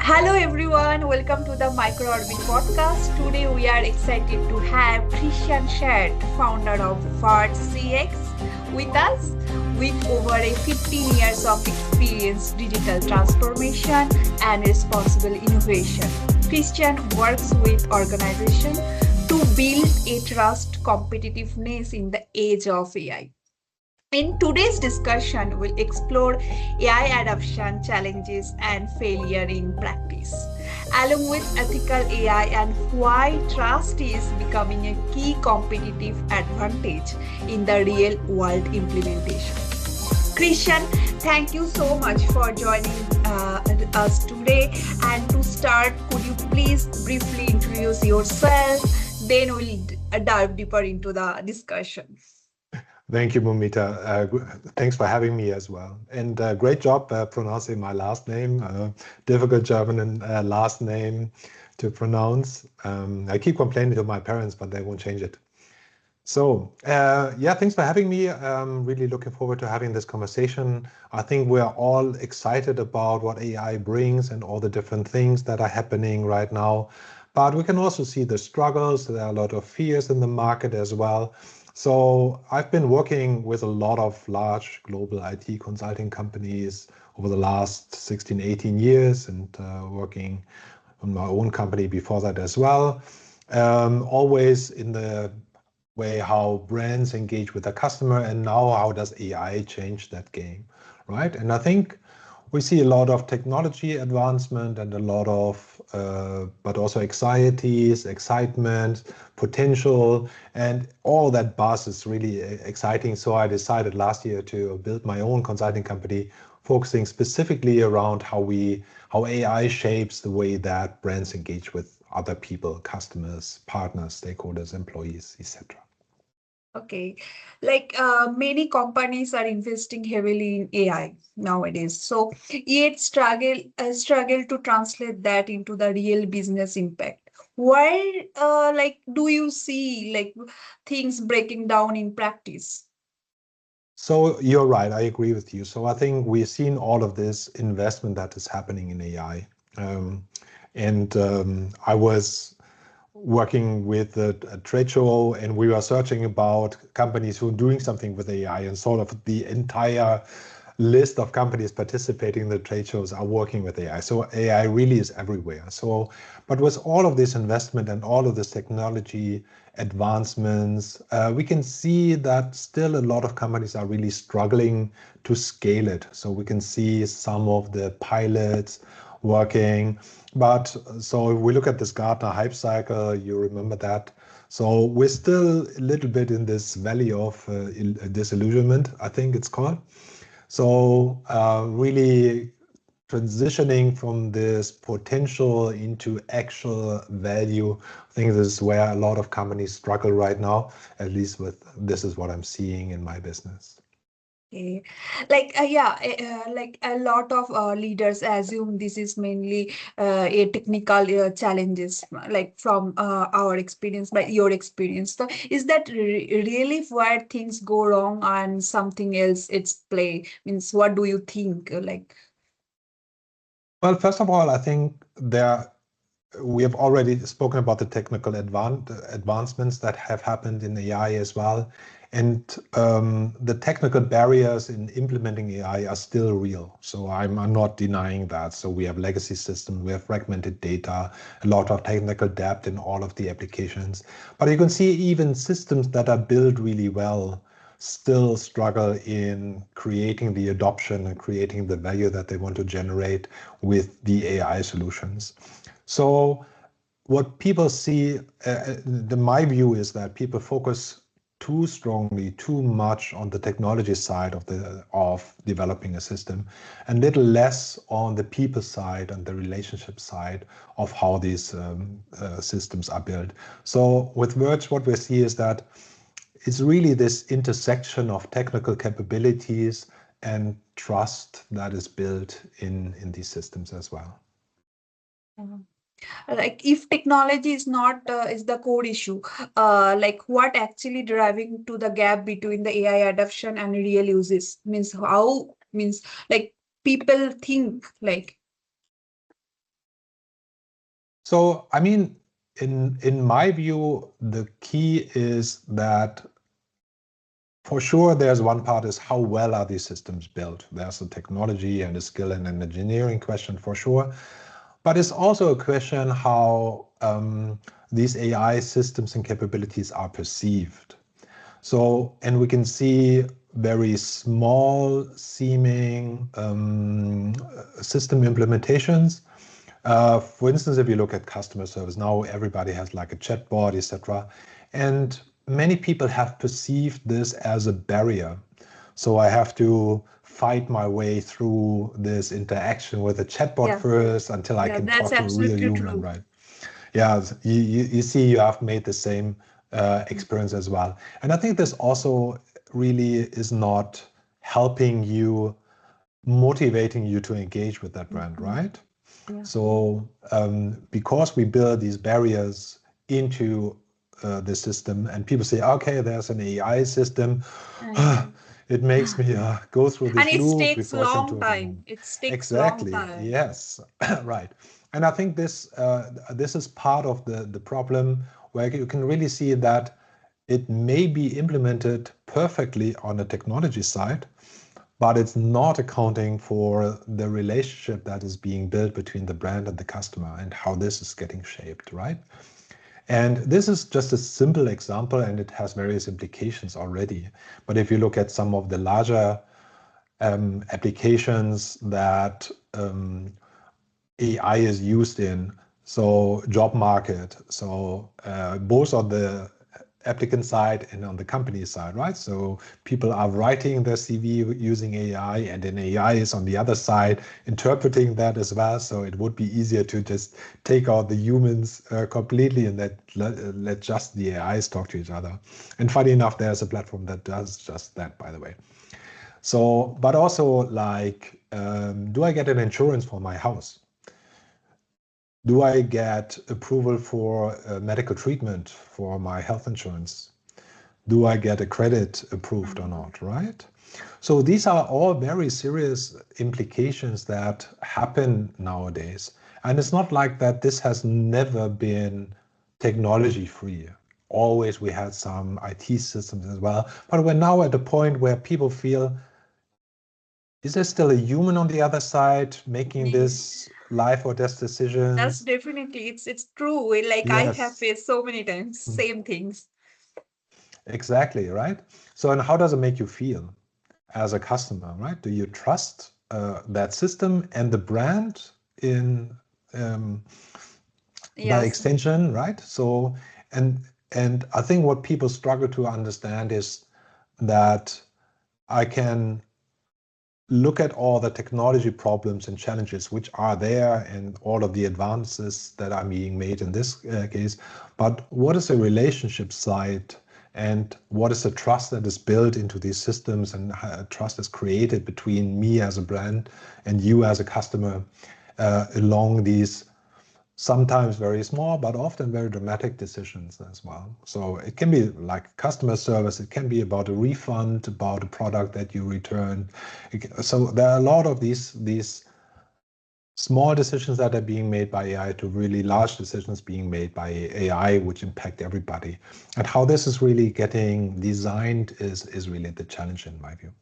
Hello everyone, welcome to the MicrOrbit podcast. Today we are excited to have Christian Schacht, founder of Verged, with us with over 15 years of experience digital transformation and responsible innovation. Christian works with organizations to build a trust competitiveness in the age of AI. In today's discussion, we'll explore AI adoption challenges and failure in practice, along with ethical AI and why trust is becoming a key competitive advantage in the real world implementation. Christian, thank you so much for joining us today. And to start, could you please briefly introduce yourself? Then we'll dive deeper into the discussion. Thank you, Mumita. Thanks for having me as well. And great job pronouncing my last name. Difficult German and last name to pronounce. I keep complaining to my parents, but they won't change it. So yeah, thanks for having me. I'm really looking forward to having this conversation. I think we're all excited about what AI brings and all the different things that are happening right now. But we can also see the struggles. There are a lot of fears in the market as well. So I've been working with a lot of large global IT consulting companies over the last 16, 18 years and working on my own company before that as well. Always in the way how brands engage with the customer, and now how does AI change that game, right? And I think we see a lot of technology advancement and a lot of, but also anxieties, excitement, potential, and all that buzz is really exciting. So I decided last year to build my own consulting company, focusing specifically around how AI shapes the way that brands engage with other people, customers, partners, stakeholders, employees, etc. Okay, many companies are investing heavily in AI nowadays, so yet struggle to translate that into the real business impact. Why, do you see things breaking down in practice? So you're right, I agree with you. So I think we've seen all of this investment that is happening in AI. I was working with a trade show, and we were searching about companies who are doing something with AI, and sort of the entire list of companies participating in the trade shows are working with AI. So AI really is everywhere. So, but with all of this investment and all of this technology advancements, we can see that still a lot of companies are really struggling to scale it. So we can see some of the pilots working. But so if we look at this Gartner hype cycle, you remember that. So we're still a little bit in this valley of disillusionment, I think it's called. So really transitioning from this potential into actual value, I think this is where a lot of companies struggle right now, at least with this is what I'm seeing in my business. Okay. Like a lot of leaders assume this is mainly a technical challenges, like from our experience, by your experience. So is that really where things go wrong and something else it's play? Means, what do you think? Well, first of all, I think we have already spoken about the technical advancements that have happened in AI as well. And the technical barriers in implementing AI are still real. So I'm not denying that. So we have legacy systems, we have fragmented data, a lot of technical debt in all of the applications. But you can see even systems that are built really well still struggle in creating the adoption and creating the value that they want to generate with the AI solutions. So what people see, my view is that people focus too strongly, too much on the technology side of developing a system, and little less on the people side and the relationship side of how these systems are built. So with Verge, what we see is that it's really this intersection of technical capabilities and trust that is built in these systems as well. Like if technology is not is the core issue, what actually driving to the gap between the AI adoption and real uses? Means how, means like people think like So, I mean, in my view, the key is that for sure, there's one part is how well are these systems built? There's a technology and a skill and an engineering question for sure. But it's also a question how these AI systems and capabilities are perceived. So, and we can see very small seeming system implementations. For instance, if you look at customer service, now everybody has like a chatbot, etc. And many people have perceived this as a barrier. So I have to fight my way through this interaction with a chatbot first until I can talk to a real human, right? Yeah, you see, you have made the same experience as well. And I think this also really is not helping you, motivating you to engage with that brand, right? Yeah. So because we build these barriers into the system and people say, okay, there's an AI system, it makes me go through this loop. And it takes long time. It takes long time. Yes, right. And I think this is part of the problem, where you can really see that it may be implemented perfectly on the technology side, but it's not accounting for the relationship that is being built between the brand and the customer and how this is getting shaped, right? And this is just a simple example, and it has various implications already. But if you look at some of the larger applications that AI is used in, so job market, so both on the applicant side and on the company side, right? So people are writing their CV using AI, and then AI is on the other side interpreting that as well. So it would be easier to just take out the humans completely and let just the AIs talk to each other. And funny enough, there's a platform that does just that, by the way. So, but also like, do I get an insurance for my house? Do I get approval for medical treatment for my health insurance? Do I get a credit approved or not, right? So these are all very serious implications that happen nowadays. And it's not like that this has never been technology free. Always we had some IT systems as well. But we're now at a point where people feel, is there still a human on the other side making this life or death decisions? That's definitely, it's true. Like, yes. I have faced so many times, same things. Exactly, right? So, and how does it make you feel as a customer, right? Do you trust that system and the brand in by extension, right? So, and I think what people struggle to understand is that I can look at all the technology problems and challenges which are there and all of the advances that are being made in this case. But what is the relationship side, and what is the trust that is built into these systems, and trust is created between me as a brand and you as a customer along these sometimes very small, but often very dramatic decisions as well. So it can be like customer service, it can be about a refund, about a product that you return. So there are a lot of these small decisions that are being made by AI to really large decisions being made by AI, which impact everybody. And how this is really getting designed is really the challenge in my view.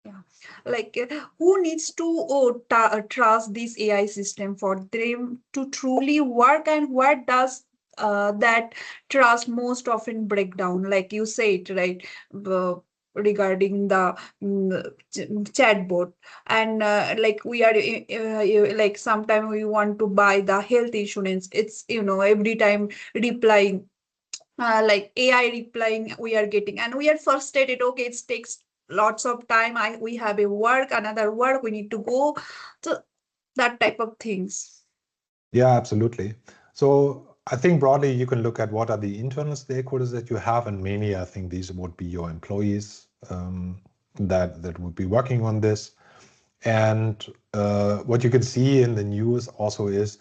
Yeah, like who needs to trust this AI system for them to truly work, and what does that trust most often break down? Like you said, right? Regarding the chatbot, and like we are like sometimes we want to buy the health insurance, it's every time replying like AI replying we are getting, and we are frustrated. Okay, it takes lots of time, we have a work, another work, we need to go, so that type of things. Yeah, absolutely. So I think broadly you can look at what are the internal stakeholders that you have, and mainly I think these would be your employees that would be working on this. And what you can see in the news also is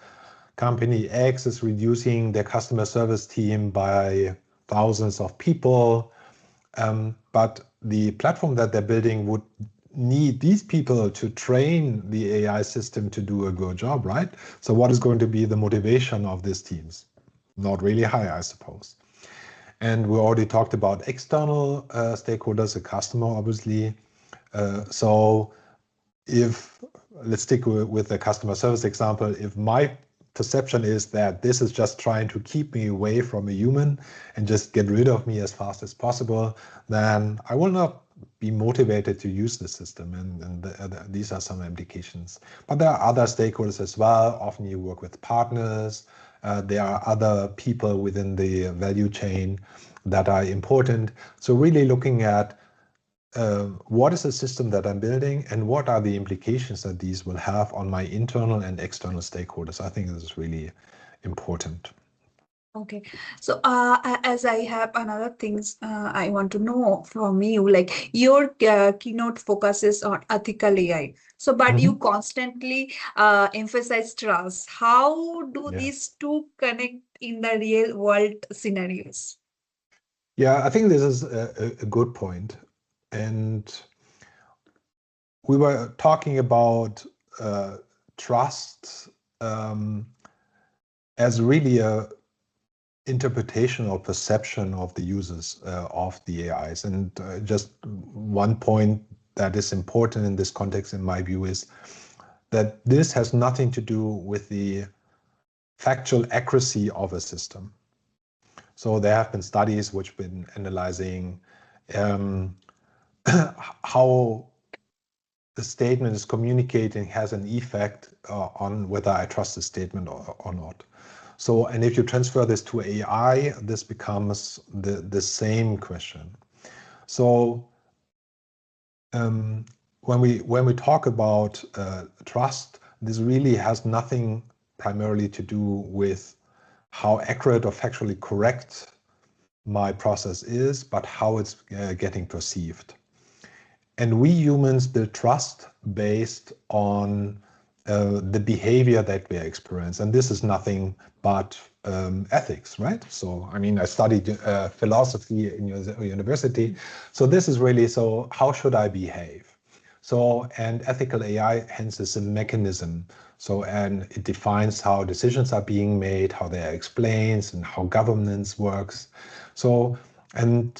company X is reducing their customer service team by thousands of people, but the platform that they're building would need these people to train the AI system to do a good job, right? So what is going to be the motivation of these teams? Not really high, I suppose. And we already talked about external stakeholders, a customer, obviously. So if, let's stick with the customer service example, if my perception is that this is just trying to keep me away from a human and just get rid of me as fast as possible, then I will not be motivated to use the system, and these are some implications. But there are other stakeholders as well. Often you work with partners. There are other people within the value chain that are important. So really looking at what is the system that I'm building and what are the implications that these will have on my internal and external stakeholders. I think this is really important. Okay, so as I have another things I want to know from you, like your keynote focuses on ethical AI. So, but you constantly emphasize trust. How do these two connect in the real world scenarios? Yeah, I think this is a good point. And we were talking about trust as really a interpretation or perception of the users of the AIs. And just one point that is important in this context, in my view, is that this has nothing to do with the factual accuracy of a system. So there have been studies which have been analyzing how the statement is communicating has an effect on whether I trust the statement or not. So, and if you transfer this to AI, this becomes the same question. So, when we talk about trust, this really has nothing primarily to do with how accurate or factually correct my process is, but how it's getting perceived. And we humans build trust based on the behavior that we experience. And this is nothing but ethics, right? So, I mean, I studied philosophy in university. So this is really, so how should I behave? So, and ethical AI hence is a mechanism. So, and it defines how decisions are being made, how they are explained, and how governance works. So, and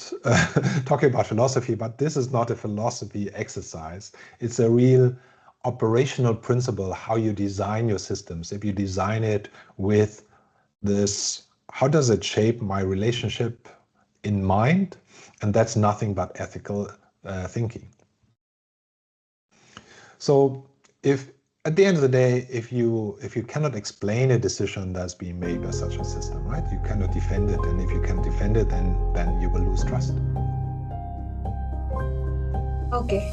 talking about philosophy, but this is not a philosophy exercise. It's a real operational principle, how you design your systems. If you design it with this, how does it shape my relationship in mind? And that's nothing but ethical thinking. So if at the end of the day, if you cannot explain a decision that's being made by such a system, right, you cannot defend it. And if you can defend it, then you will lose trust. Okay.